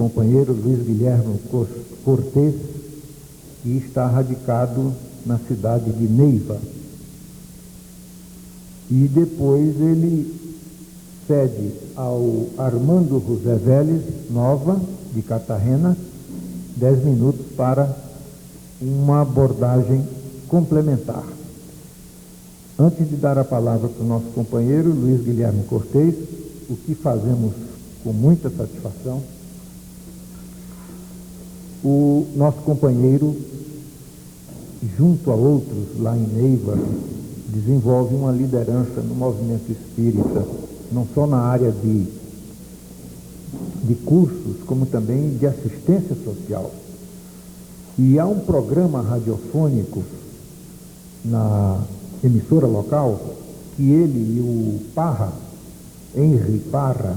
companheiro Luiz Guilherme Cortez, que está radicado na cidade de Neiva. E depois ele cede ao Armando José Vélez Nova, de Cartagena, 10 minutos para uma abordagem complementar. Antes de dar a palavra para o nosso companheiro Luiz Guilherme Cortez, o que fazemos com muita satisfação, o nosso companheiro, junto a outros lá em Neiva, desenvolve uma liderança no movimento espírita, não só na área de cursos, como também de assistência social. E há um programa radiofônico na emissora local que ele e o Parra, Henri Parra,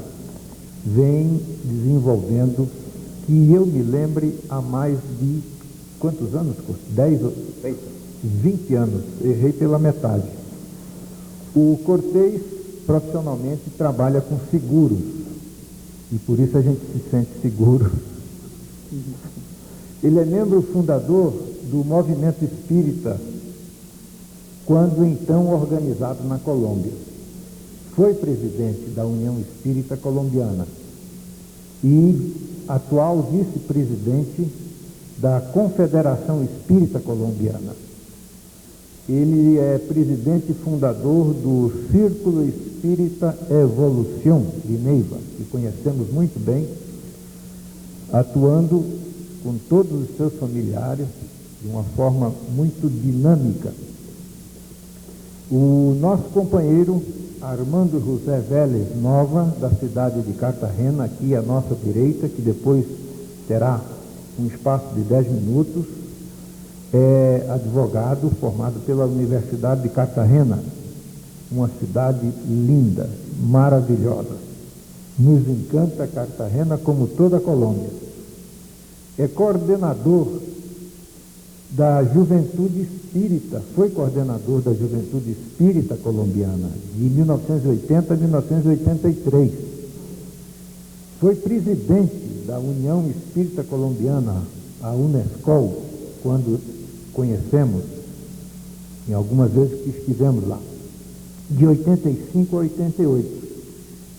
vem desenvolvendo, que eu me lembre há mais de quantos anos? 10 ou 20 anos, errei pela metade. O Cortez profissionalmente trabalha com seguros e por isso a gente se sente seguro. Ele é membro fundador do movimento espírita, quando então organizado na Colômbia. Foi presidente da União Espírita Colombiana e atual vice-presidente da Confederação Espírita Colombiana. Ele é presidente e fundador do Círculo Espírita Evolução de Neiva, que conhecemos muito bem, atuando com todos os seus familiares de uma forma muito dinâmica. O nosso companheiro Armando José Vélez Nova, da cidade de Cartagena, aqui à nossa direita, que depois terá um espaço de 10 minutos, é advogado formado pela Universidade de Cartagena, uma cidade linda, maravilhosa. Nos encanta Cartagena como toda a Colômbia. É coordenador da Juventude Espírita, foi coordenador da Juventude Espírita Colombiana, de 1980 a 1983. Foi presidente da União Espírita Colombiana, a Unescol, quando conhecemos, em algumas vezes que estivemos lá, de 85 a 88.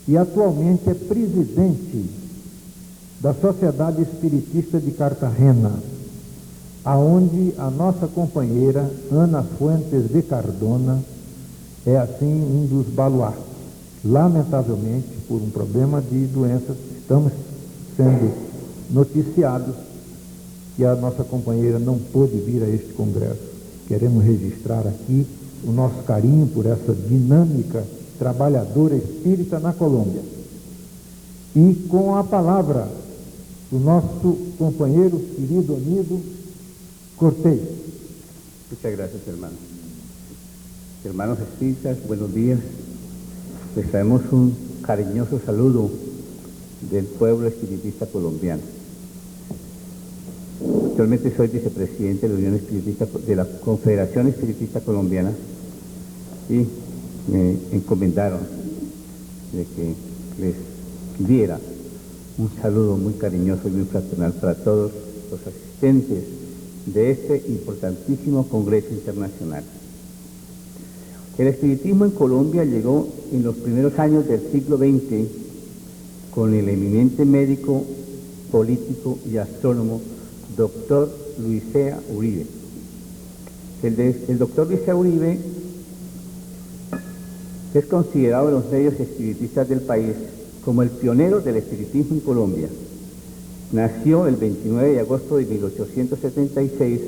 E atualmente é presidente da Sociedade Espiritista de Cartagena, aonde a nossa companheira Ana Fuentes de Cardona é assim um dos baluartes. Lamentavelmente, por um problema de doenças, estamos sendo noticiados que a nossa companheira não pôde vir a este congresso. Queremos registrar aqui o nosso carinho por essa dinâmica trabalhadora espírita na Colômbia. E com a palavra o nosso companheiro, querido amigo Cortez. Muchas gracias, hermano. Hermanos espíritas, buenos días. Les traemos un cariñoso saludo del pueblo espiritista colombiano. Actualmente soy vicepresidente de la Unión Espiritista, de la Confederación Espiritista Colombiana, y me encomendaron de que les diera un saludo muy cariñoso y muy fraternal para todos los asistentes de este importantísimo Congreso Internacional. El espiritismo en Colombia llegó en los primeros años del siglo XX con el eminente médico, político y astrónomo doctor Luisea Uribe. El doctor Luisea Uribe es considerado en los medios espiritistas del país como el pionero del espiritismo en Colombia. Nació el 29 de agosto de 1876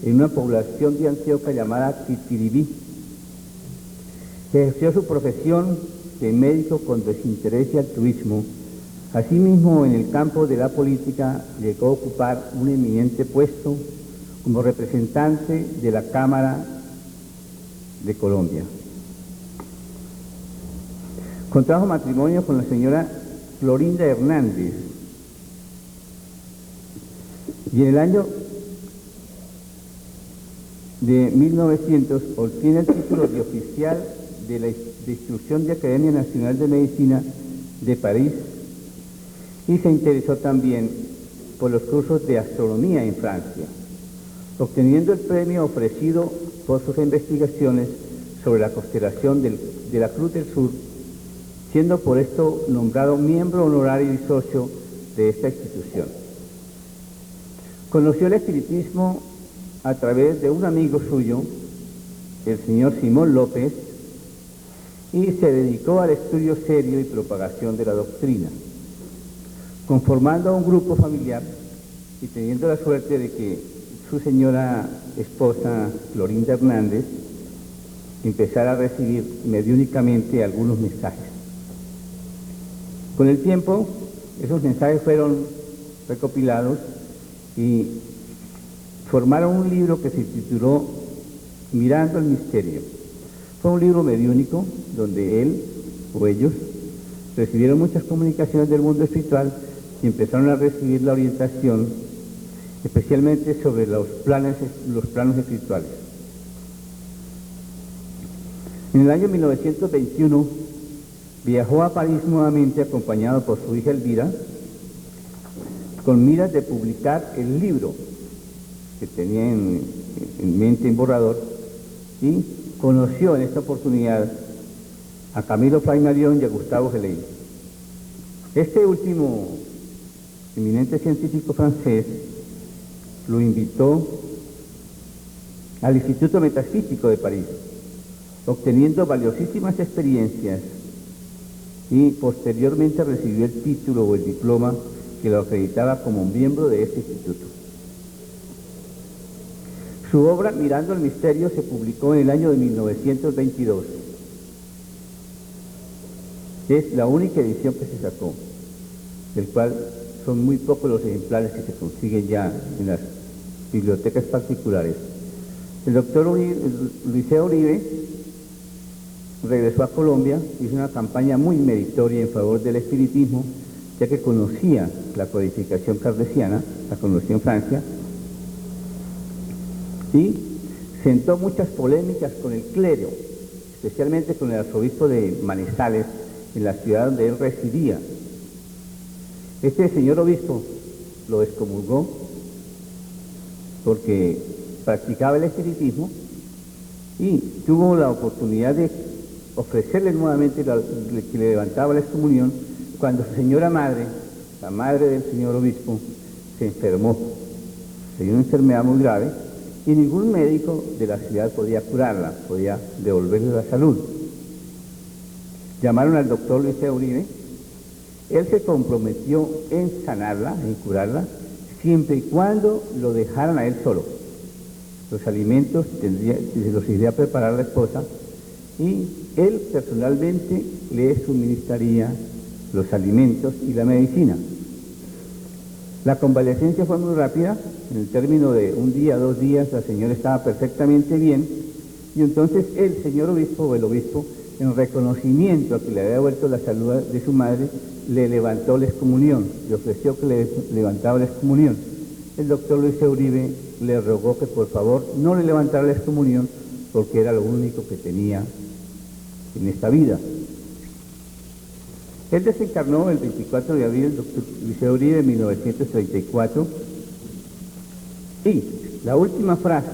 en una población de Antioquia llamada Titiribí. Ejerció su profesión de médico con desinterés y altruismo. Asimismo, en el campo de la política llegó a ocupar un eminente puesto como representante de la Cámara de Colombia. Contrajo matrimonio con la señora Florinda Hernández y en el año de 1900 obtiene el título de oficial de la instrucción de Academia Nacional de Medicina de París y se interesó también por los cursos de astronomía en Francia, obteniendo el premio ofrecido por sus investigaciones sobre la constelación de la Cruz del Sur, siendo por esto nombrado miembro honorario y socio de esta institución. Conoció el espiritismo a través de un amigo suyo, el señor Simón López, y se dedicó al estudio serio y propagación de la doctrina, conformando un grupo familiar y teniendo la suerte de que su señora esposa, Florinda Hernández, empezara a recibir mediúnicamente algunos mensajes. Con el tiempo, esos mensajes fueron recopilados y formaron un libro que se tituló Mirando el Misterio. Fue un libro mediúnico donde él o ellos recibieron muchas comunicaciones del mundo espiritual y empezaron a recibir la orientación, especialmente sobre los planos espirituales. En el año 1921 viajó a París nuevamente acompañado por su hija Elvira, con miras de publicar el libro que tenía en mente en borrador, y conoció en esta oportunidad a Camilo Flammarion y a Gustave Helin. Este último eminente científico francés lo invitó al Instituto Metafísico de París, obteniendo valiosísimas experiencias, y posteriormente recibió el título o el diploma que lo acreditaba como miembro de este instituto. Su obra Mirando el Misterio se publicó en el año de 1922. Es la única edición que se sacó, del cual son muy pocos los ejemplares que se consiguen ya en las bibliotecas particulares. El doctor Luiseo Uribe regresó a Colombia, hizo una campaña muy meritoria en favor del espiritismo, ya que conocía la codificación kardeciana, la conoció en Francia, y sentó muchas polémicas con el clero, especialmente con el arzobispo de Manizales, en la ciudad donde él residía. Este señor obispo lo excomulgó porque practicaba el espiritismo, y tuvo la oportunidad de ofrecerle nuevamente que le levantaba la excomunión cuando su señora madre, la madre del señor obispo, se enfermó. Tenía una enfermedad muy grave y ningún médico de la ciudad podía curarla, podía devolverle la salud. Llamaron al doctor Luis Uribe. Él se comprometió en sanarla, en curarla, siempre y cuando lo dejaran a él solo. Los alimentos se los iría a preparar la esposa, y él personalmente le suministraría los alimentos y la medicina. La convalecencia fue muy rápida. En el término de un día, 2 días, la señora estaba perfectamente bien, y entonces el señor obispo o el obispo, en reconocimiento a que le había vuelto la salud de su madre, le levantó la excomunión, le ofreció que le levantaba la excomunión. El doctor Luis Uribe le rogó que por favor no le levantara la excomunión, porque era lo único que tenía en esta vida. Él desencarnó el 24 de abril, el doctor Luis Uribe, de 1934, y la última frase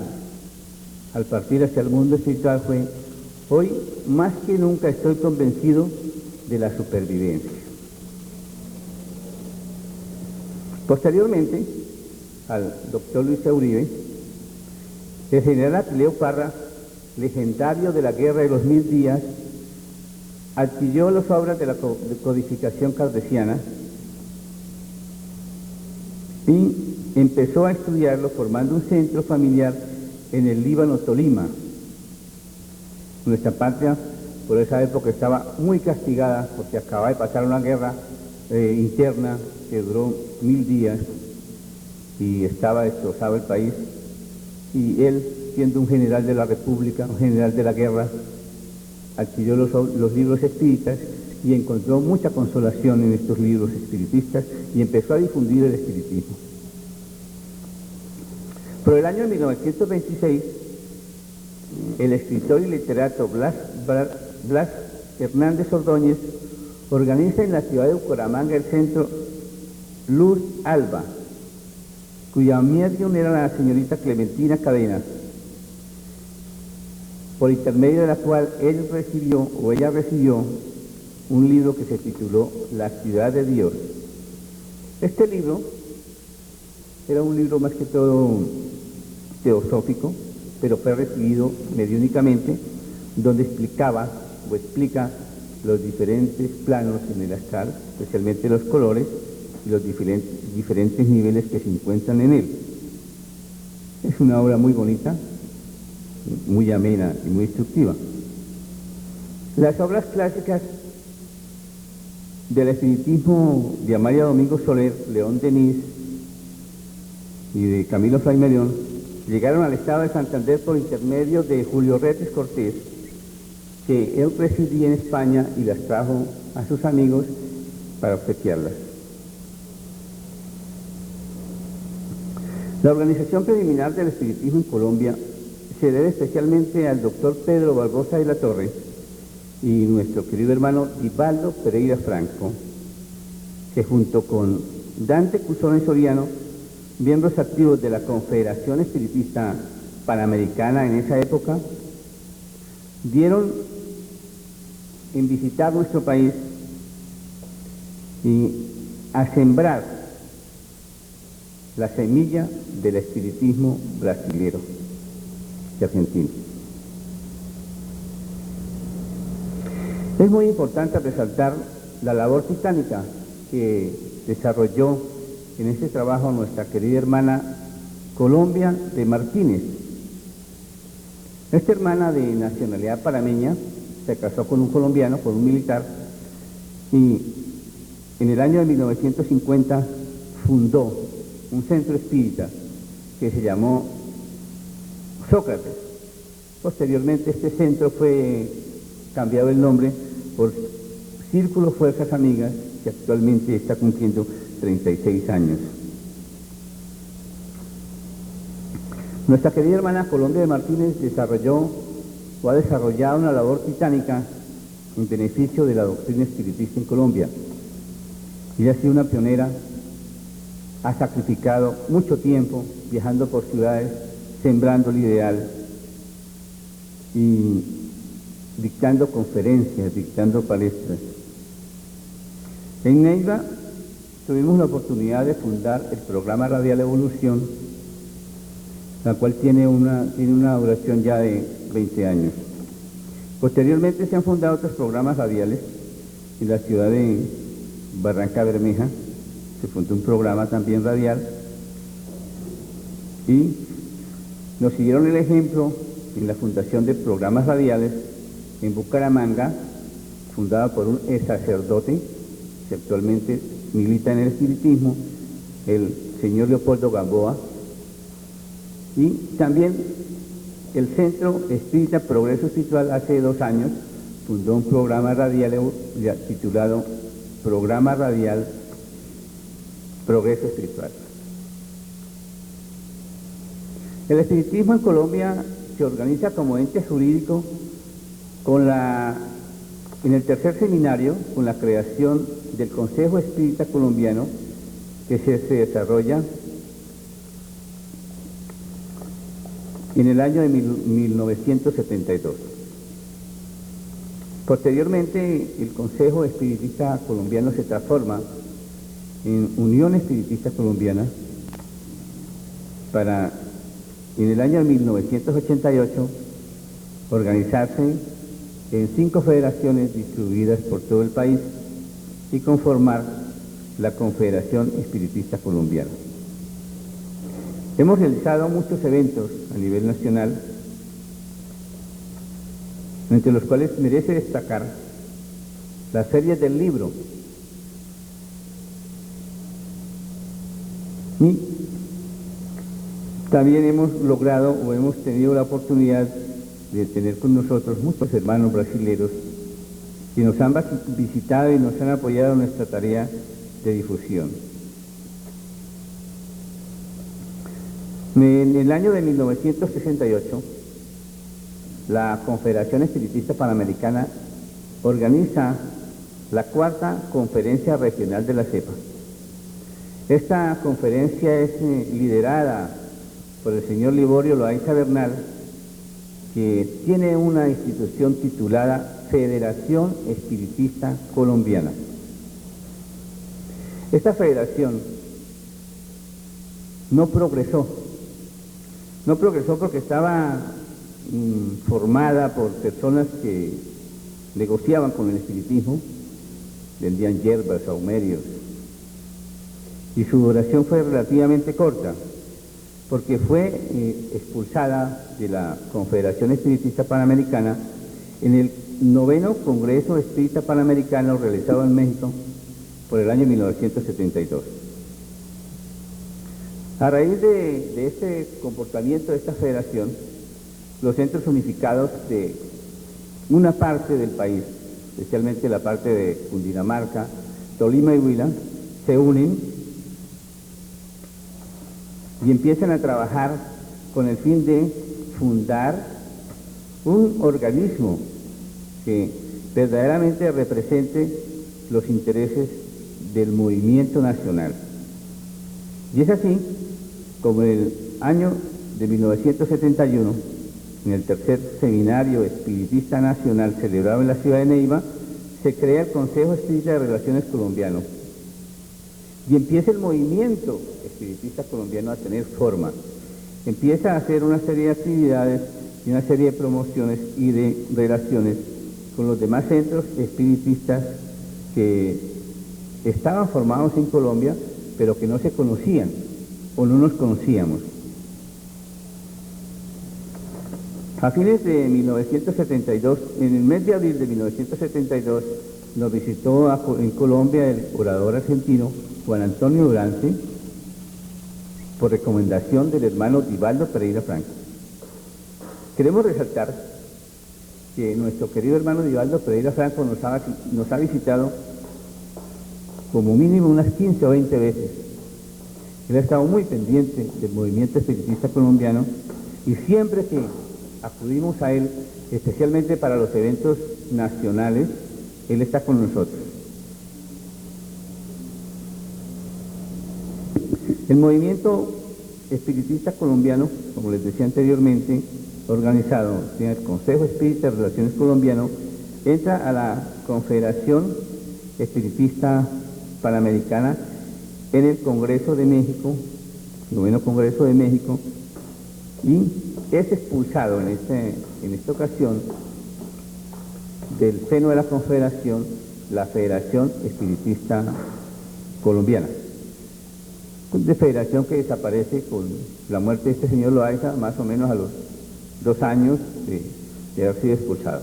al partir hacia el mundo espiritual fue: hoy más que nunca estoy convencido de la supervivencia. Posteriormente al doctor Luis Uribe, el general Atileo Parra, legendario de la Guerra de los 1000 días, adquirió las obras de la codificación kardeciana y empezó a estudiarlo, formando un centro familiar en el Líbano, Tolima. Nuestra patria por esa época estaba muy castigada porque acababa de pasar una guerra interna que duró 1000 días y estaba destrozado el país, y él, siendo un general de la República, un general de la guerra, adquirió los libros espíritas y encontró mucha consolación en estos libros espiritistas y empezó a difundir el espiritismo. Por el año 1926, el escritor y literato Blas Hernández Ordóñez organiza en la ciudad de Bucaramanga el Centro Luz Alba, cuya medium era la señorita Clementina Cadena, por intermedio de la cual ella recibió un libro que se tituló La Ciudad de Dios. Este libro era un libro más que todo teosófico, pero fue recibido mediúnicamente, donde explica los diferentes planos en el astral, especialmente los colores y los diferentes niveles que se encuentran en él. Es una obra muy bonita, muy amena y muy instructiva. Las obras clásicas del espiritismo de Amalia Domingo Soler, León Denis y de Camilo Flaimerión llegaron al estado de Santander por intermedio de Julio Retes Cortés, que él residía en España y las trajo a sus amigos para obsequiarlas. La organización preliminar del espiritismo en Colombia se debe especialmente al doctor Pedro Barbosa de la Torre y nuestro querido hermano Divaldo Pereira Franco, que junto con Dante Cusones Soriano, miembros activos de la Confederación Espiritista Panamericana en esa época, dieron en visitar nuestro país y a sembrar la semilla del espiritismo brasilero y argentino. Es muy importante resaltar la labor titánica que desarrolló en este trabajo nuestra querida hermana Colombia de Martínez. Esta hermana de nacionalidad panameña se casó con un colombiano, con un militar, y en el año de 1950 fundó un centro espírita que se llamó Sócrates. Posteriormente este centro fue cambiado el nombre por Círculo Fuerzas Amigas, que actualmente está cumpliendo 36 años. Nuestra querida hermana Colombia de Martínez ha desarrollado una labor titánica en beneficio de la doctrina espiritista en Colombia. Ella ha sido una pionera, ha sacrificado mucho tiempo viajando por ciudades, sembrando el ideal y dictando conferencias, dictando palestras. En Neiva tuvimos la oportunidad de fundar el programa radial Evolución, la cual tiene una duración ya de 20 años. Posteriormente se han fundado otros programas radiales. En la ciudad de Barranca Bermeja se fundó un programa también radial y nos siguieron el ejemplo en la fundación de programas radiales en Bucaramanga, fundada por un sacerdote que actualmente milita en el espiritismo, el señor Leopoldo Gamboa, y también el Centro Espírita Progreso Espiritual hace 2 años fundó un programa radial titulado Programa Radial Progreso Espiritual. El espiritismo en Colombia se organiza como ente jurídico en el tercer seminario con la creación del Consejo Espírita Colombiano, que se desarrolla en el año de 1972. Posteriormente, el Consejo Espiritista Colombiano se transforma en Unión Espiritista Colombiana para, en el año de 1988, organizarse en 5 federaciones distribuidas por todo el país y conformar la Confederación Espiritista Colombiana. Hemos realizado muchos eventos a nivel nacional, entre los cuales merece destacar las ferias del libro y también hemos tenido la oportunidad de tener con nosotros muchos hermanos brasileños que nos han visitado y nos han apoyado en nuestra tarea de difusión. En el año de 1968, la Confederación Espiritista Panamericana organiza la 4ª Conferencia Regional de la CEPA. Esta conferencia es liderada por el señor Liborio Loaiza Bernal, que tiene una institución titulada Federación Espiritista Colombiana. Esta federación no progresó porque estaba formada por personas que negociaban con el espiritismo, vendían hierbas, saumerios, y su duración fue relativamente corta, porque fue expulsada de la Confederación Espiritista Panamericana en el 9º Congreso Espírita Panamericano realizado en México por el año 1972. A raíz de este comportamiento de esta federación, los centros unificados de una parte del país, especialmente la parte de Cundinamarca, Tolima y Huila, se unen y empiezan a trabajar con el fin de fundar un organismo que verdaderamente represente los intereses del movimiento nacional. Y es así como en el año de 1971, en el tercer seminario espiritista nacional celebrado en la ciudad de Neiva, se crea el Consejo Espírita de Relaciones Colombiano y empieza el movimiento espiritista colombiano a tener forma. Empieza a hacer una serie de actividades y una serie de promociones y de relaciones con los demás centros espiritistas que estaban formados en Colombia, pero que no se conocían o no nos conocíamos. A fines de 1972, en el mes de abril de 1972, nos visitó en Colombia el orador argentino Juan Antonio Durance, por recomendación del hermano Divaldo Pereira Franco. Queremos resaltar que nuestro querido hermano Divaldo Pereira Franco nos ha visitado como mínimo unas 15 o 20 veces. Él ha estado muy pendiente del movimiento espiritista colombiano y siempre que acudimos a él, especialmente para los eventos nacionales, él está con nosotros. El movimiento espiritista colombiano, como les decía anteriormente, organizado en el Consejo Espírita de Relaciones Colombiano, entra a la Confederación Espiritista Panamericana en el Congreso de México, 9º Congreso de México, y es expulsado en esta ocasión del seno de la Confederación, la Federación Espiritista Colombiana, de federación que desaparece con la muerte de este señor Loaiza, más o menos a los 2 años de haber sido expulsado.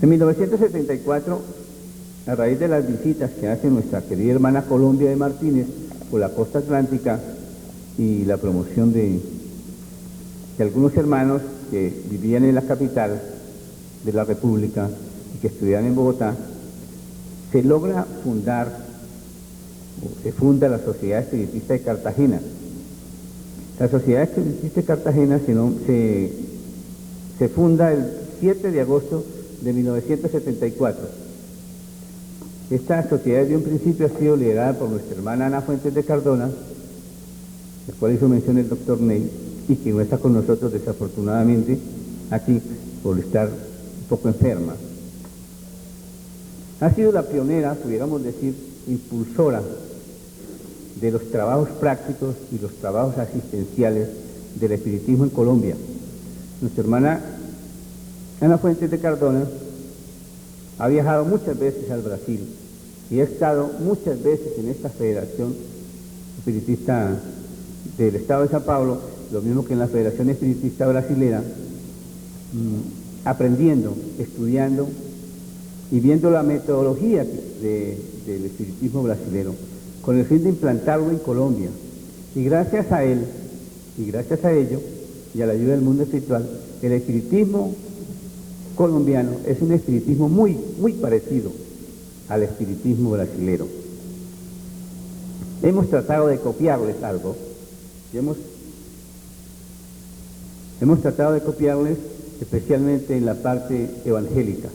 En 1974, a raíz de las visitas que hace nuestra querida hermana Colombia de Martínez por la costa atlántica y la promoción de algunos hermanos que vivían en la capital de la República y que estudiaban en Bogotá, se logra fundar, o se funda la Sociedad Espiritista de Cartagena. La Sociedad Espiritista de Cartagena se funda el 7 de agosto de 1974. Esta sociedad de un principio ha sido liderada por nuestra hermana Ana Fuentes de Cardona, del cual hizo mención el doctor Ney, y que no está con nosotros desafortunadamente aquí por estar un poco enferma. Ha sido la pionera, pudiéramos decir, impulsora de los trabajos prácticos y los trabajos asistenciales del espiritismo en Colombia. Nuestra hermana Ana Fuentes de Cardona ha viajado muchas veces al Brasil y ha estado muchas veces en esta Federación Espiritista del Estado de Sao Paulo, lo mismo que en la Federación Espiritista Brasilera, aprendiendo, estudiando y viendo la metodología del espiritismo brasilero, con el fin de implantarlo en Colombia. Y gracias a él, y gracias a ello, y a la ayuda del mundo espiritual, el espiritismo colombiano es un espiritismo muy, muy parecido al espiritismo brasilero. Hemos tratado de copiarles algo, y hemos tratado de copiarles especialmente en la parte evangélica.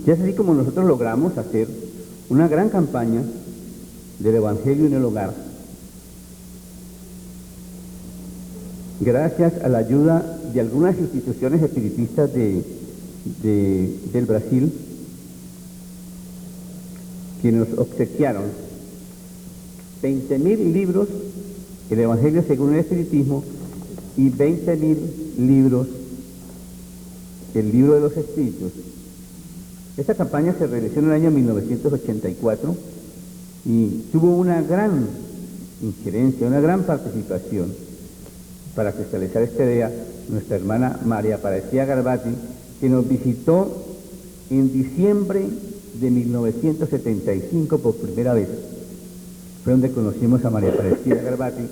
Y es así como nosotros logramos hacer una gran campaña del Evangelio en el hogar, gracias a la ayuda de algunas instituciones espiritistas del Brasil, que nos obsequiaron 20.000 libros, el Evangelio según el Espiritismo, y 20.000 libros, el libro de los Espíritus. Esta campaña se realizó en el año 1984 y tuvo una gran injerencia, una gran participación para cristalizar esta idea nuestra hermana María Aparecida Garbati, que nos visitó en diciembre de 1975 por primera vez. Fue donde conocimos a María Aparecida Garbati,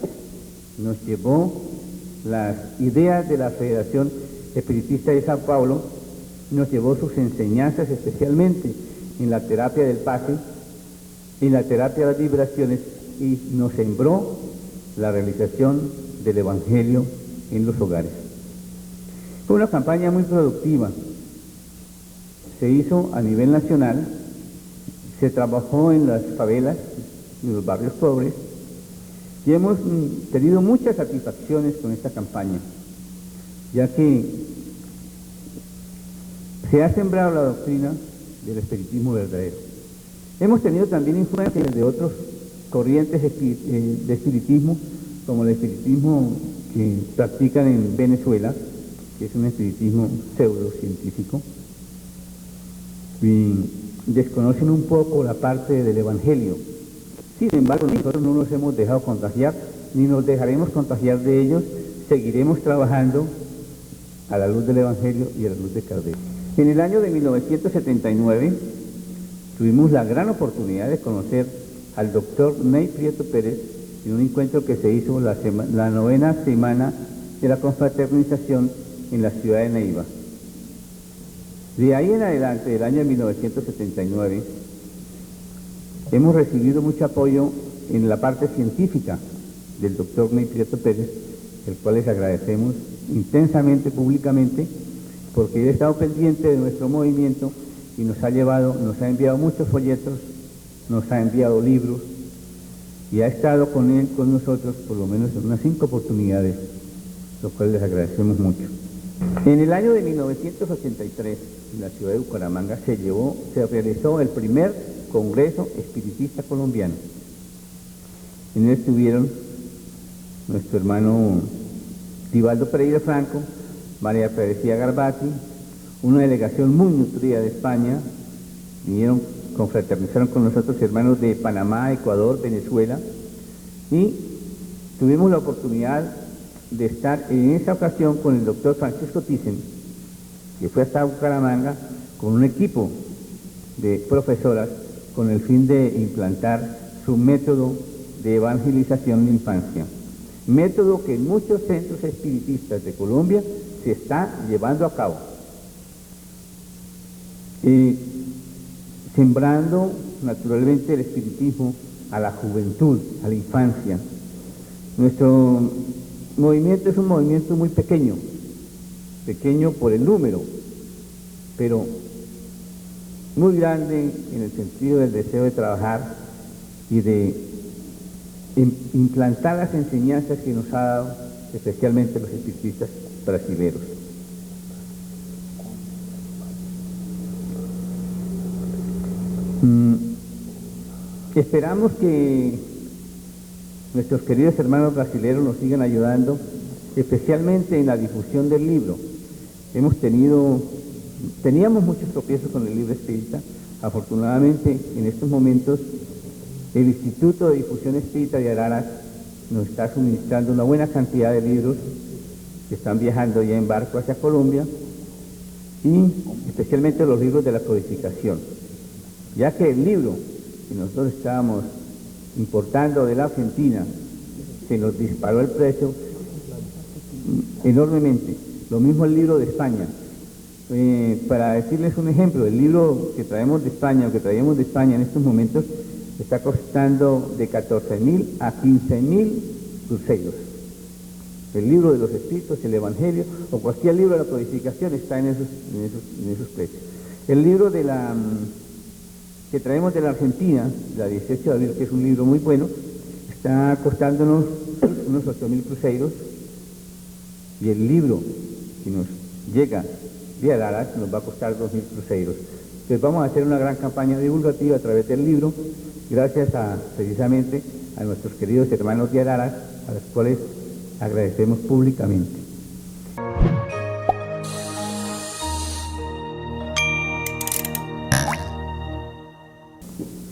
nos llevó las ideas de la Federación Espiritista de Sao Paulo, nos llevó sus enseñanzas especialmente en la terapia del pase, en la terapia de las vibraciones, y nos sembró la realización del Evangelio en los hogares. Fue una campaña muy productiva, se hizo a nivel nacional, se trabajó en las favelas, en los barrios pobres, y hemos tenido muchas satisfacciones con esta campaña, ya que se ha sembrado la doctrina del espiritismo verdadero. Hemos tenido también influencias de otras corrientes de espiritismo, como el espiritismo que practican en Venezuela, que es un espiritismo pseudocientífico, y desconocen un poco la parte del Evangelio. Sin embargo, nosotros no nos hemos dejado contagiar, ni nos dejaremos contagiar de ellos, seguiremos trabajando a la luz del Evangelio y a la luz de Kardec. En el año de 1979 tuvimos la gran oportunidad de conocer al doctor Ney Prieto Pérez en un encuentro que se hizo la 9ª semana de la confraternización en la ciudad de Neiva. De ahí en adelante, del año 1979, hemos recibido mucho apoyo en la parte científica del doctor Ney Prieto Pérez, el cual les agradecemos intensamente, públicamente, porque él ha estado pendiente de nuestro movimiento y nos ha enviado muchos folletos, nos ha enviado libros, y ha estado con nosotros por lo menos en unas 5 oportunidades, lo cual les agradecemos mucho. En el año de 1983, en la ciudad de Bucaramanga, se realizó el primer Congreso Espiritista Colombiano. En él estuvieron nuestro hermano Divaldo Pereira Franco, María Aparecida Garbati, una delegación muy nutrida de España, vinieron, confraternizaron con nosotros hermanos de Panamá, Ecuador, Venezuela, y tuvimos la oportunidad de estar en esa ocasión con el doctor Francisco Thyssen, que fue hasta Bucaramanga con un equipo de profesoras con el fin de implantar su método de evangelización de infancia, método que en muchos centros espiritistas de Colombia se está llevando a cabo, sembrando naturalmente el espiritismo a la juventud, a la infancia. Nuestro movimiento es un movimiento muy pequeño por el número, pero muy grande en el sentido del deseo de trabajar y de implantar las enseñanzas que nos ha dado especialmente los espiritistas brasileños. Esperamos que nuestros queridos hermanos brasileños nos sigan ayudando, especialmente en la difusión del libro. Teníamos muchos tropiezos con el libro espírita. Afortunadamente, en estos momentos, el Instituto de Difusión Espírita de Araras nos está suministrando una buena cantidad de libros que están viajando ya en barco hacia Colombia, y especialmente los libros de la codificación, ya que el libro que nosotros estábamos importando de la Argentina se nos disparó el precio enormemente. Lo mismo el libro de España. Para decirles un ejemplo, el libro que traemos de España, o que traíamos de España en estos momentos, está costando de 14.000 a 15.000 cruceros. El libro de los Espíritus, el Evangelio, o cualquier libro de la codificación está en esos precios. El libro que traemos de la Argentina, la 18 de abril, que es un libro muy bueno, está costándonos unos 8.000 cruzeiros, y el libro que nos llega de Araras nos va a costar 2.000 cruzeiros. Entonces vamos a hacer una gran campaña divulgativa a través del libro, gracias precisamente a nuestros queridos hermanos de Araras, a los cuales agradecemos públicamente.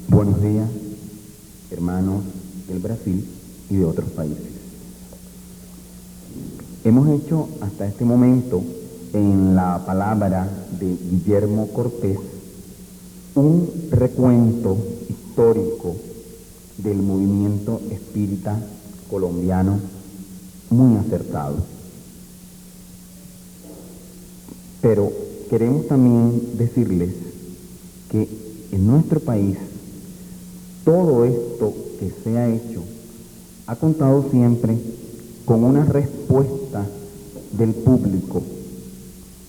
Buenos días, hermanos del Brasil y de otros países. Hemos hecho hasta este momento, en la palabra de Guillermo Cortés, un recuento histórico del movimiento espírita colombiano muy acertado. Pero queremos también decirles que en nuestro país todo esto que se ha hecho ha contado siempre con una respuesta del público,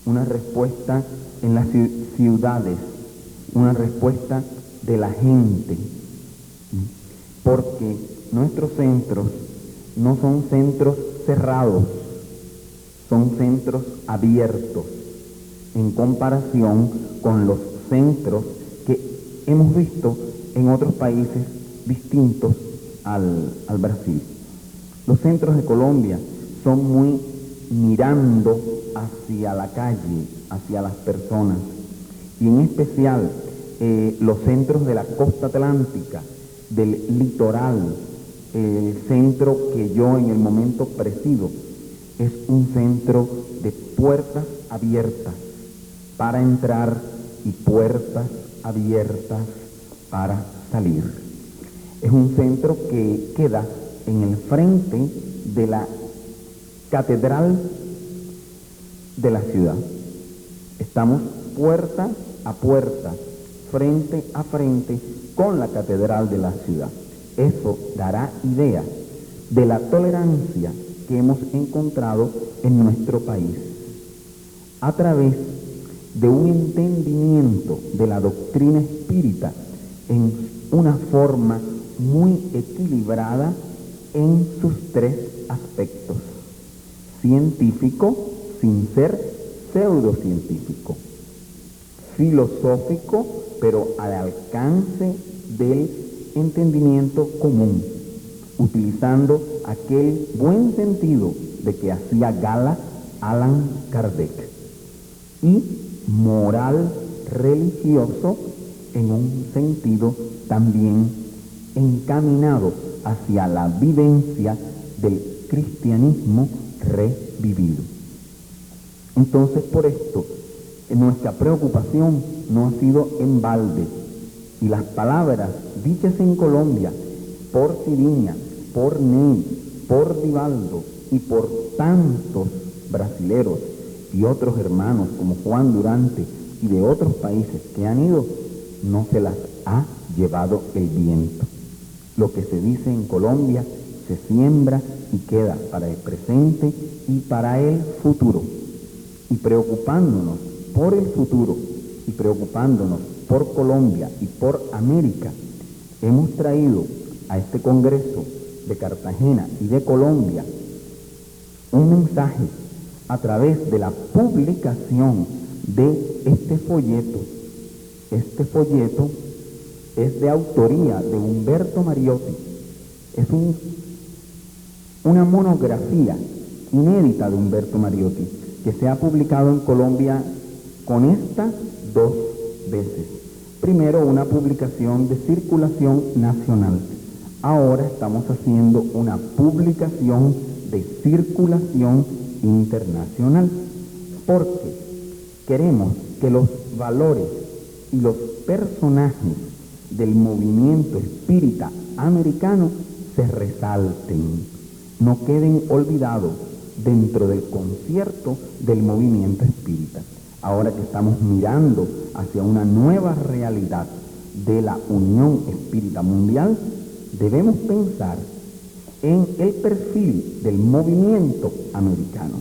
una respuesta en las ciudades, una respuesta de la gente, porque nuestros centros no son centros cerrados, son centros abiertos en comparación con los centros que hemos visto en otros países distintos al Brasil. Los centros de Colombia son muy mirando hacia la calle, hacia las personas, y en especial los centros de la costa atlántica, del litoral, el centro que yo en el momento presido, es un centro de puertas abiertas para entrar y puertas abiertas para salir. Es un centro que queda en el frente de la catedral de la ciudad. Estamos puerta a puerta, frente a frente con la catedral de la ciudad. Eso dará idea de la tolerancia que hemos encontrado en nuestro país a través de un entendimiento de la doctrina espírita en una forma muy equilibrada en sus tres aspectos: científico sin ser pseudocientífico, filosófico pero al alcance del entendimiento común, utilizando aquel buen sentido de que hacía gala Allan Kardec, y moral religioso en un sentido también encaminado hacia la vivencia del cristianismo revivido. Entonces, por esto, nuestra preocupación no ha sido en balde, y las palabras dichas en Colombia por Siriña, por Ney, por Divaldo y por tantos brasileros y otros hermanos como Juan Durante y de otros países que han ido, no se las ha llevado el viento. Lo que se dice en Colombia se siembra y queda para el presente y para el futuro. Y preocupándonos por el futuro y preocupándonos por Colombia y por América, hemos traído a este Congreso de Cartagena y de Colombia un mensaje a través de la publicación de este folleto. Este folleto es de autoría de Humberto Mariotti. Es una monografía inédita de Humberto Mariotti que se ha publicado en Colombia con esta 2 veces. Primero, una publicación de circulación nacional. Ahora estamos haciendo una publicación de circulación internacional, porque queremos que los valores y los personajes del movimiento espírita americano se resalten, no queden olvidados dentro del concierto del movimiento espírita. Ahora que estamos mirando hacia una nueva realidad de la Unión Espírita Mundial, debemos pensar en el perfil del movimiento americano,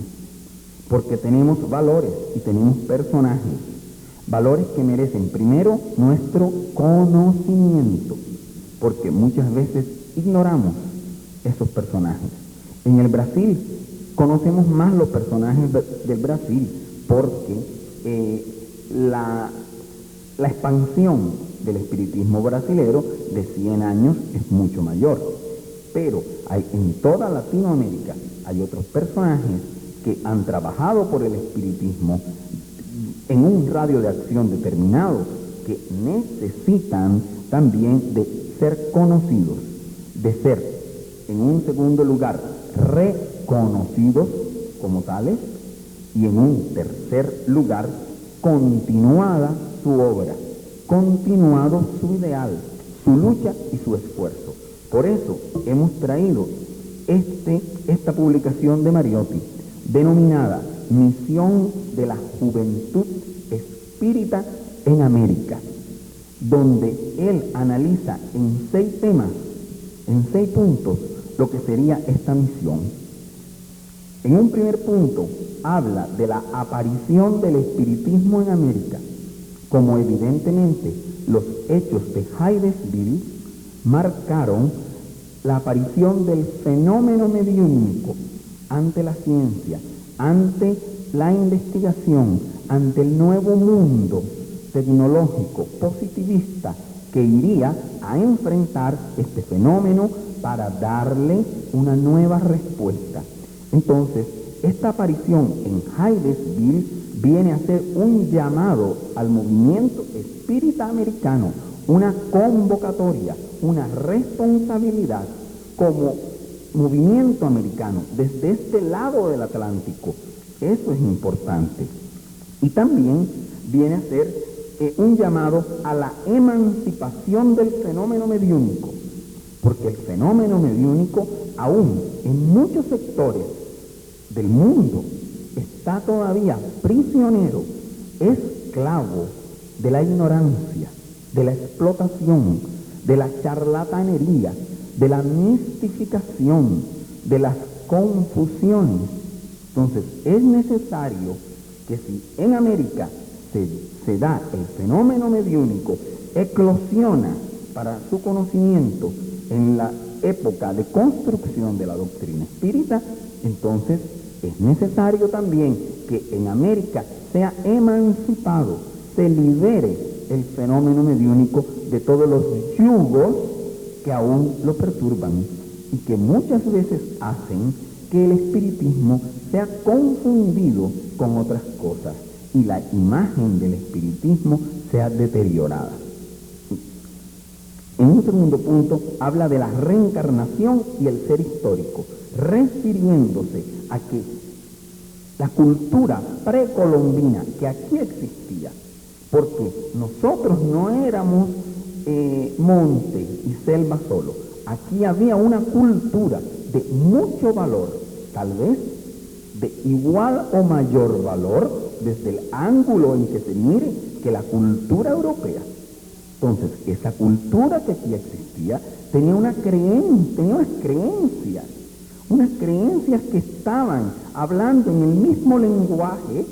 porque tenemos valores y tenemos personajes Valores que merecen primero nuestro conocimiento, porque muchas veces ignoramos esos personajes. En el Brasil conocemos más los personajes del Brasil porque la expansión del espiritismo brasilero de 100 años es mucho mayor. Pero en toda Latinoamérica hay otros personajes que han trabajado por el espiritismo en un radio de acción determinado, que necesitan también de ser conocidos, de ser, en un segundo lugar, reconocidos como tales, y en un tercer lugar, continuada su obra, continuado su ideal, su lucha y su esfuerzo. Por eso hemos traído esta publicación de Mariotti, denominada Misión de la Juventud Espírita en América, donde él analiza en 6 temas, en 6 puntos, lo que sería esta misión. En un primer punto, habla de la aparición del espiritismo en América, como evidentemente los hechos de Hydesville marcaron la aparición del fenómeno mediúnico ante la ciencia, ante la investigación, ante el nuevo mundo tecnológico positivista que iría a enfrentar este fenómeno para darle una nueva respuesta. Entonces, esta aparición en Hydesville viene a ser un llamado al movimiento espírita americano, una convocatoria, una responsabilidad como movimiento americano desde este lado del Atlántico. Eso es importante. Y también viene a ser un llamado a la emancipación del fenómeno mediúnico, porque el fenómeno mediúnico aún en muchos sectores del mundo está todavía prisionero, esclavo de la ignorancia, de la explotación, de la charlatanería, de la mistificación, de las confusiones. Entonces es necesario que si en América se da el fenómeno mediúnico, eclosiona para su conocimiento en la época de construcción de la doctrina espírita, entonces es necesario también que en América sea emancipado, se libere el fenómeno mediúnico de todos los yugos que aún lo perturban y que muchas veces hacen que el espiritismo sea confundido con otras cosas y la imagen del espiritismo sea deteriorada. En un segundo punto habla de la reencarnación y el ser histórico, refiriéndose a que la cultura precolombina que aquí existía, porque nosotros no éramos monte y selva solo, aquí había una cultura de mucho valor, tal vez de igual o mayor valor desde el ángulo en que se mire que la cultura europea. Entonces, esa cultura que aquí existía tenía unas creencias que estaban hablando en el mismo lenguaje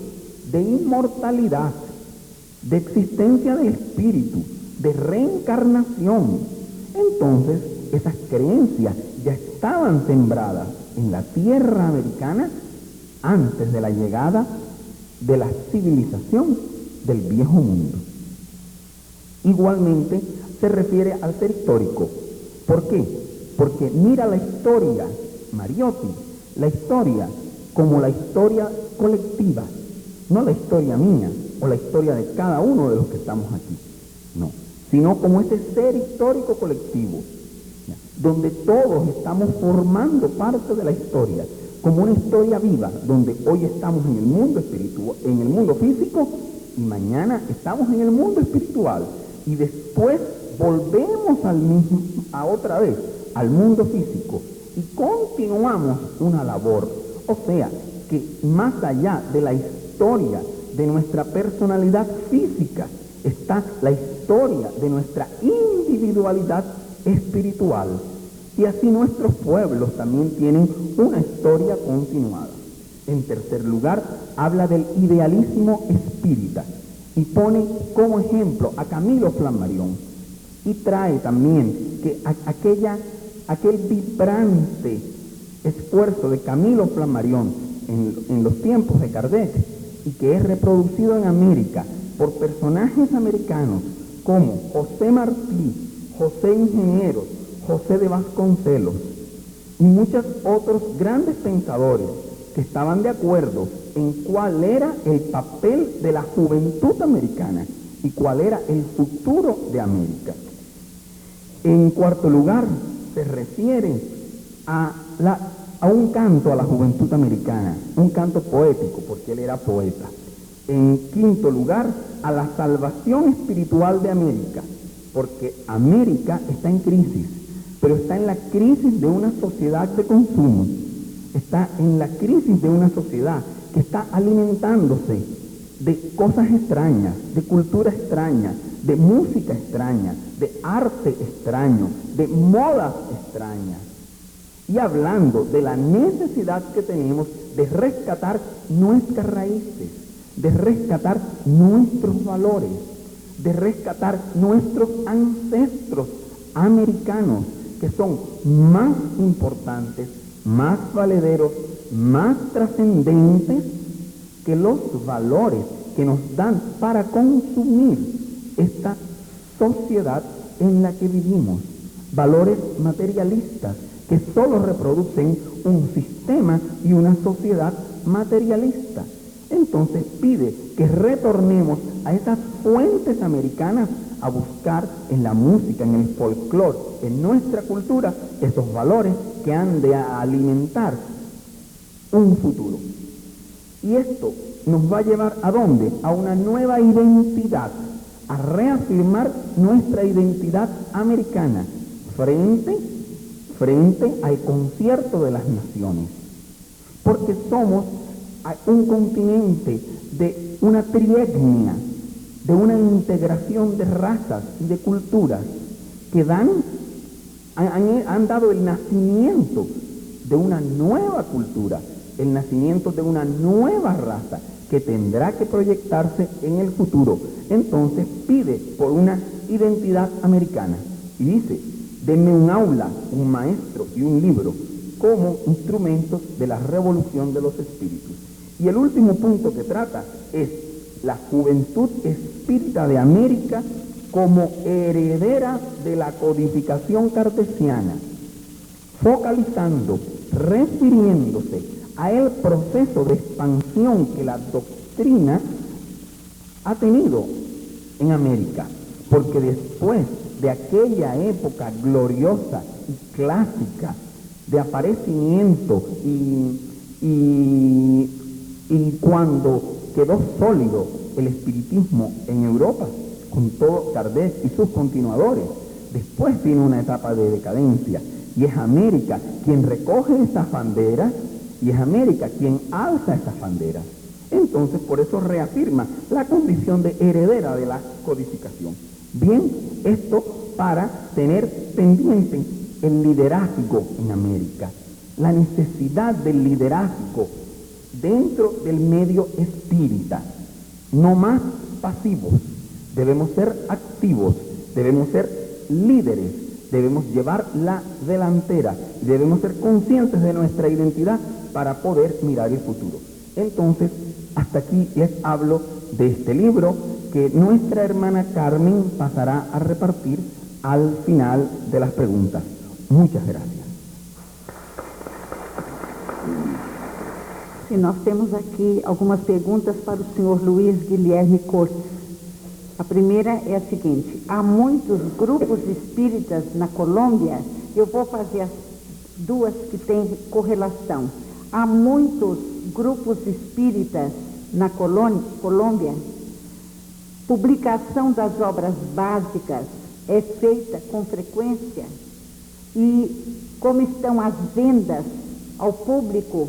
de inmortalidad, de existencia del espíritu, de reencarnación. Entonces, esas creencias ya estaban sembradas en la tierra americana antes de la llegada de la civilización del viejo mundo. Igualmente se refiere al ser histórico. ¿Por qué? Porque mira la historia, Mariotti, la historia como la historia colectiva, no la historia mía o la historia de cada uno de los que estamos aquí, no, sino como ese ser histórico colectivo, donde todos estamos formando parte de la historia, como una historia viva, donde hoy estamos en el mundo espiritual, en el mundo físico, y mañana estamos en el mundo espiritual, y después volvemos otra vez al mundo físico, y continuamos una labor. O sea, que más allá de la historia de nuestra personalidad física, está la historia de nuestra individualidad espiritual. Y así nuestros pueblos también tienen una historia continuada. En tercer lugar, habla del idealismo espírita. y pone como ejemplo a Camilo Flammarion y trae también que aquel vibrante esfuerzo de Camilo Flammarion en los tiempos de Kardec y que es reproducido en América por personajes americanos como José Martí, José Ingeniero, José de Vasconcelos y muchos otros grandes pensadores que estaban de acuerdo en cuál era el papel de la juventud americana y cuál era el futuro de América. En cuarto lugar, se refiere a un canto a la juventud americana, un canto poético, porque él era poeta. En quinto lugar, a la salvación espiritual de América, porque América está en crisis, pero está en la crisis de una sociedad de consumo, está en la crisis de una sociedad que está alimentándose de cosas extrañas, de cultura extraña, de música extraña, de arte extraño, de modas extrañas. Y hablando de la necesidad que tenemos de rescatar nuestras raíces, de rescatar nuestros valores, de rescatar nuestros ancestros americanos, que son más importantes, más valederos, más trascendentes que los valores que nos dan para consumir esta sociedad en la que vivimos. Valores materialistas que solo reproducen un sistema y una sociedad materialista. Entonces pide que retornemos a esas fuentes americanas a buscar en la música, en el folclore, en nuestra cultura, esos valores que han de alimentar un futuro. Y esto nos va a llevar ¿a dónde? A una nueva identidad, a reafirmar nuestra identidad americana frente al concierto de las naciones. Porque somos un continente de una trietnia, de una integración de razas y de culturas que han dado el nacimiento de una nueva cultura, el nacimiento de una nueva raza que tendrá que proyectarse en el futuro. Entonces pide por una identidad americana y dice: denme un aula, un maestro y un libro como instrumentos de la revolución de los espíritus. Y el último punto que trata es la juventud espírita de América como heredera de la codificación cartesiana, focalizando, refiriéndose a el proceso de expansión que la doctrina ha tenido en América, porque después de aquella época gloriosa y clásica de aparecimiento y cuando quedó sólido el espiritismo en Europa, con todo Kardec y sus continuadores, después viene una etapa de decadencia, y es América quien recoge esas banderas, y es América quien alza esas banderas. Entonces, por eso reafirma la condición de heredera de la codificación. Bien, esto para tener pendiente el liderazgo en América, la necesidad del liderazgo dentro del medio espírita, no más pasivos, debemos ser activos, debemos ser líderes, debemos llevar la delantera, debemos ser conscientes de nuestra identidad para poder mirar el futuro. Entonces, hasta aquí les hablo de este libro que nuestra hermana Carmen pasará a repartir al final de las preguntas. Muchas gracias. E nós temos aqui algumas perguntas para o senhor Luiz Guilherme Cortes. A primeira é a seguinte: há muitos grupos espíritas na Colômbia? Eu vou fazer as duas que têm correlação. Há muitos grupos espíritas na Colômbia? Publicação das obras básicas é feita com frequência? E como estão as vendas ao público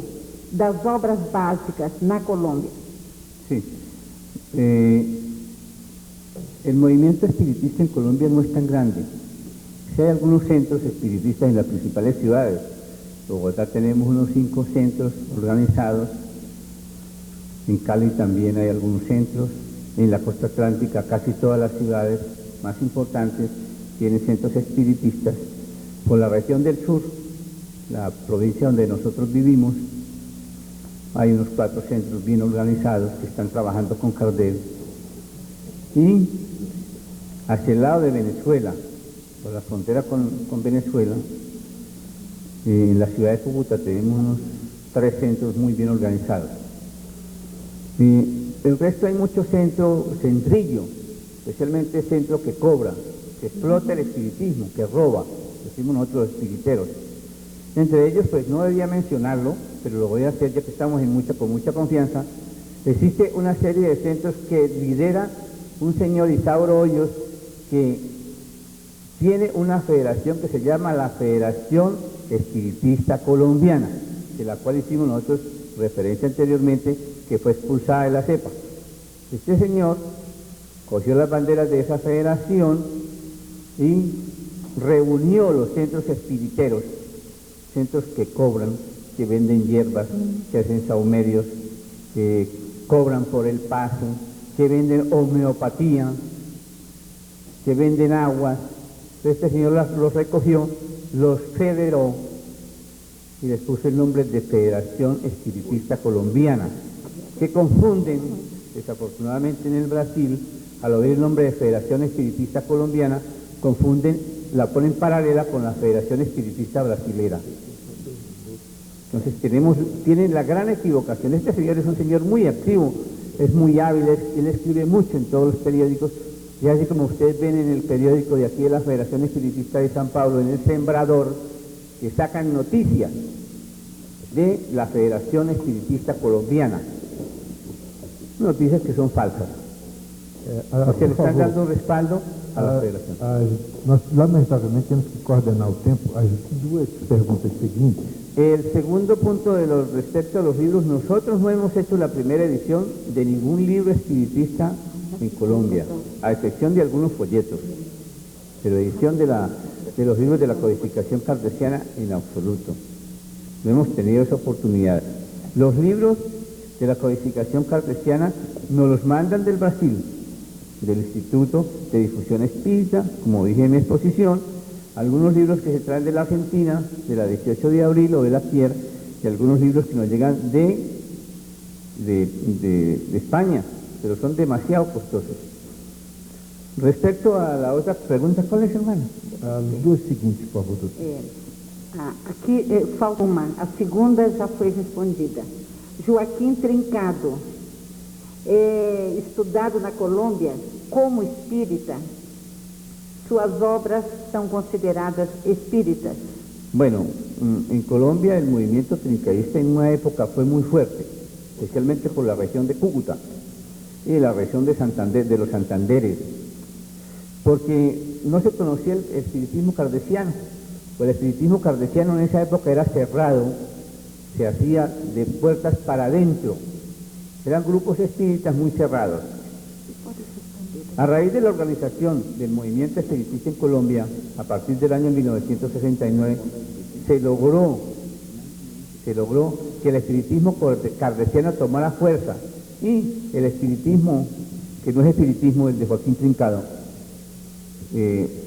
das obras básicas na Colombia? Sí. El movimiento espiritista en Colombia no es tan grande. Sí hay algunos centros espiritistas en las principales ciudades. En Bogotá tenemos unos 5 centros organizados. En Cali también hay algunos centros. En la costa atlántica casi todas las ciudades más importantes tienen centros espiritistas. Por la región del sur, la provincia donde nosotros vivimos, hay unos 4 centros bien organizados que están trabajando con Kardec. Y hacia el lado de Venezuela, por la frontera con Venezuela, en la ciudad de Cúcuta tenemos unos 3 centros muy bien organizados. El resto hay muchos centros centrillo, especialmente centro que cobra, que explota el espiritismo, que roba, decimos nosotros los espiriteros. Entre ellos, pues no debía mencionarlo, pero lo voy a hacer ya que estamos con mucha confianza. Existe una serie de centros que lidera un señor Isauro Hoyos, que tiene una federación que se llama la Federación Espiritista Colombiana, de la cual hicimos nosotros referencia anteriormente, que fue expulsada de la cepa. Este señor cogió las banderas de esa federación y reunió los centros espiriteros, centros que cobran, que venden hierbas, que hacen sahumerios, que cobran por el paso, que venden homeopatía, que venden aguas. Este señor los recogió, los federó y les puso el nombre de Federación Espiritista Colombiana, que confunden, desafortunadamente en el Brasil, al oír el nombre de Federación Espiritista Colombiana, la ponen paralela con la Federación Espiritista Brasilera. Entonces tienen la gran equivocación. Este señor es un señor muy activo, es muy hábil, él escribe mucho en todos los periódicos, y así como ustedes ven en el periódico de aquí de la Federación Espiritista de San Pablo, en El Sembrador, que sacan noticias de la Federación Espiritista Colombiana, noticias que son falsas. Porque le están dando respaldo a la federación. Nós, lamentavelmente, temos que coordenar o tempo. As 2 perguntas seguintes. El segundo punto respecto a los libros, nosotros no hemos hecho la primera edición de ningún libro espiritista en Colombia, a excepción de algunos folletos, pero edición de los libros de la codificación kardeciana en absoluto. No hemos tenido esa oportunidad. Los libros de la codificación kardeciana nos los mandan del Brasil, del Instituto de Difusión Espírita, como dije en mi exposición, algunos libros que se traen de la Argentina, de la 18 de abril o de la Pierre, y algunos libros que nos llegan de España, pero son demasiado costosos. Respecto a la otra pregunta, ¿cuál es, hermano? As 2 seguintes, por favor, doutor. Aqui falta uma, a segunda já foi respondida. Joaquim Trincado, estudado na Colômbia como espírita, suas obras são consideradas espíritas. Bueno, en Colombia el movimiento trincaísta en una época fue muy fuerte, especialmente por la región de Cúcuta y la región de Santander, de los Santanderes, porque no se conocía el espiritismo kardeciano. Pues el espiritismo kardeciano en esa época era cerrado, se hacía de puertas para adentro, eran grupos espíritas muy cerrados. A raíz de la organización del movimiento espiritista en Colombia, a partir del año 1969, se logró que el espiritismo kardeciano tomara fuerza y el espiritismo, que no es espiritismo, el de Joaquín Trincado,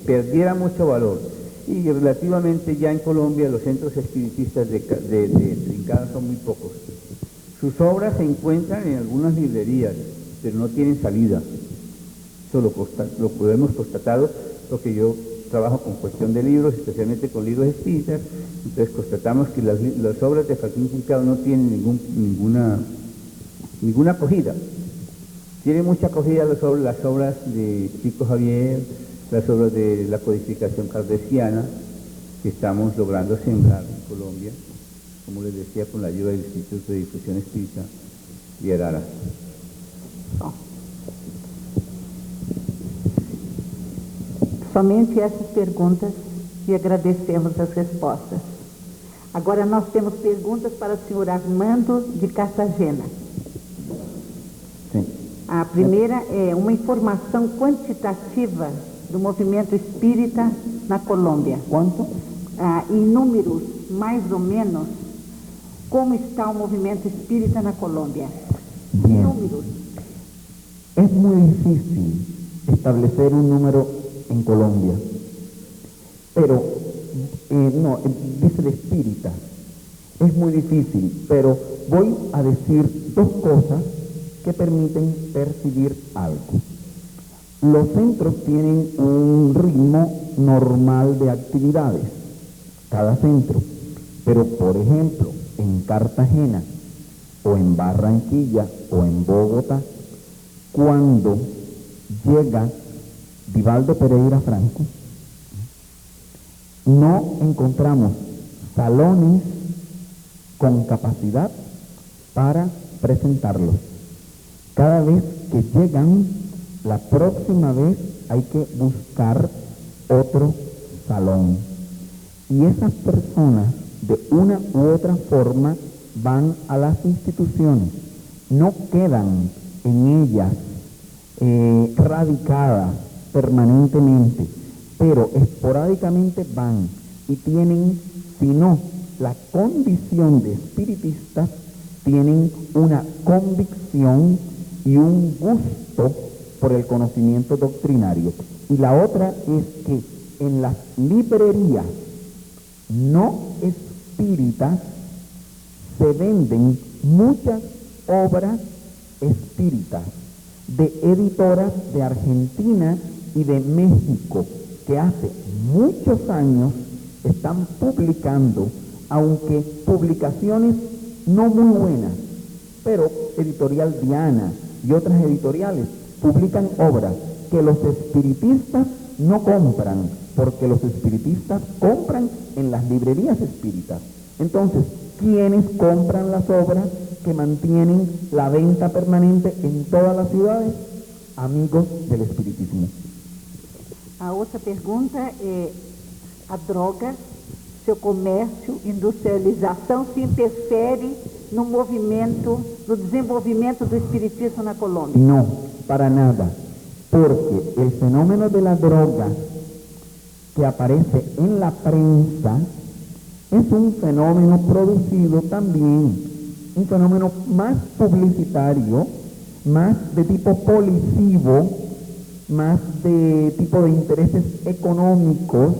perdiera mucho valor. Y relativamente ya en Colombia los centros espiritistas de Trincado son muy pocos. Sus obras se encuentran en algunas librerías, pero no tienen salida. Eso lo hemos constatado porque yo trabajo con cuestión de libros, especialmente con libros espíritas, entonces constatamos que las obras de Joaquín Trincado no tienen ninguna acogida. Tiene mucha acogida las obras de Chico Javier, las obras de la codificación kardeciana que estamos logrando sembrar en Colombia, como les decía, con la ayuda del Instituto de Difusión Espírita de Arara. Somente essas perguntas e agradecemos as respostas. Agora nós temos perguntas para o senhor Armando de Cartagena. Sim. A primeira é uma informação quantitativa do movimento espírita na Colômbia. Quanto? Em números, mais ou menos, como está o movimento espírita na Colômbia? Em números. Es muy difícil establecer un número en Colombia, pero, dice el espírita, es muy difícil, pero voy a decir dos cosas que permiten percibir algo. Los centros tienen un ritmo normal de actividades, cada centro, pero por ejemplo, en Cartagena, o en Barranquilla, o en Bogotá, cuando llega Divaldo Pereira Franco, no encontramos salones con capacidad para presentarlos. Cada vez que llegan, la próxima vez hay que buscar otro salón. Y esas personas, de una u otra forma, van a las instituciones, no quedan en ellas radicadas permanentemente, pero esporádicamente van y tienen, si no la condición de espiritistas, tienen una convicción y un gusto por el conocimiento doctrinario. Y la otra es que en las librerías no espíritas se venden muchas obras espíritas de editoras de Argentina y de México, que hace muchos años están publicando, aunque publicaciones no muy buenas, pero Editorial Diana y otras editoriales publican obras que los espiritistas no compran, porque los espiritistas compran en las librerías espíritas. Entonces, ¿quiénes compran las obras que mantienen la venta permanente en todas las ciudades? Amigos del espiritismo. A outra pergunta é: a droga, seu comércio, industrialização se interfere no movimento, no desenvolvimento do espiritismo na Colômbia? No, para nada, porque el fenómeno de la droga que aparece en la prensa es un fenómeno producido también, un fenómeno más publicitario, más de tipo policivo, más de tipo de intereses económicos,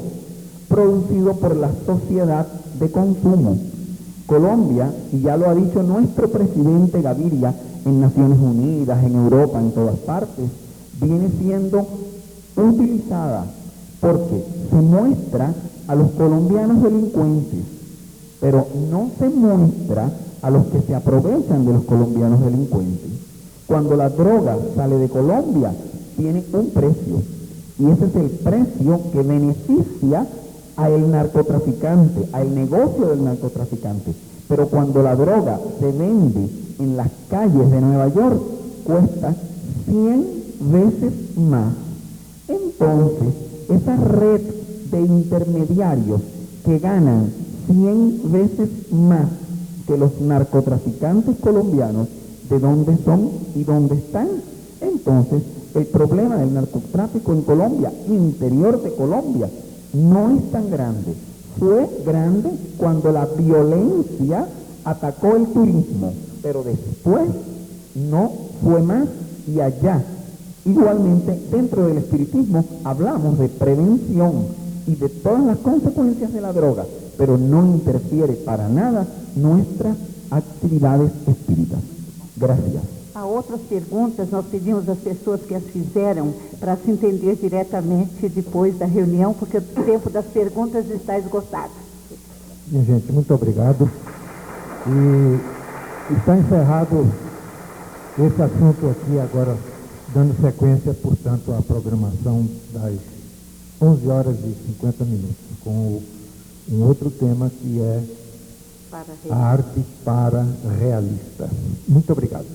producido por la sociedad de consumo. Colombia, y ya lo ha dicho nuestro presidente Gaviria en Naciones Unidas, en Europa, en todas partes, viene siendo utilizada porque se muestra a los colombianos delincuentes, pero no se muestra a los que se aprovechan de los colombianos delincuentes. Cuando la droga sale de Colombia, tiene un precio, y ese es el precio que beneficia al narcotraficante, al negocio del narcotraficante. Pero cuando la droga se vende en las calles de Nueva York, cuesta 100 veces más. Entonces, esa red de intermediarios que ganan 100 veces más que los narcotraficantes colombianos, ¿de dónde son y dónde están? Entonces, el problema del narcotráfico en Colombia, interior de Colombia, no es tan grande. Fue grande cuando la violencia atacó el turismo, pero después no fue más, y allá. Igualmente, dentro del espiritismo hablamos de prevención y de todas las consecuencias de la droga, pero no interfiere para nada nuestras actividades espíritas. Gracias. Há outras perguntas, nós pedimos às pessoas que as fizeram para se entender diretamente depois da reunião, porque o tempo das perguntas está esgotado. Minha gente, muito obrigado. E está encerrado esse assunto aqui agora, dando sequência, portanto, à programação das 11 horas e 50 minutos, com um outro tema que é a arte para realista. Muito obrigado.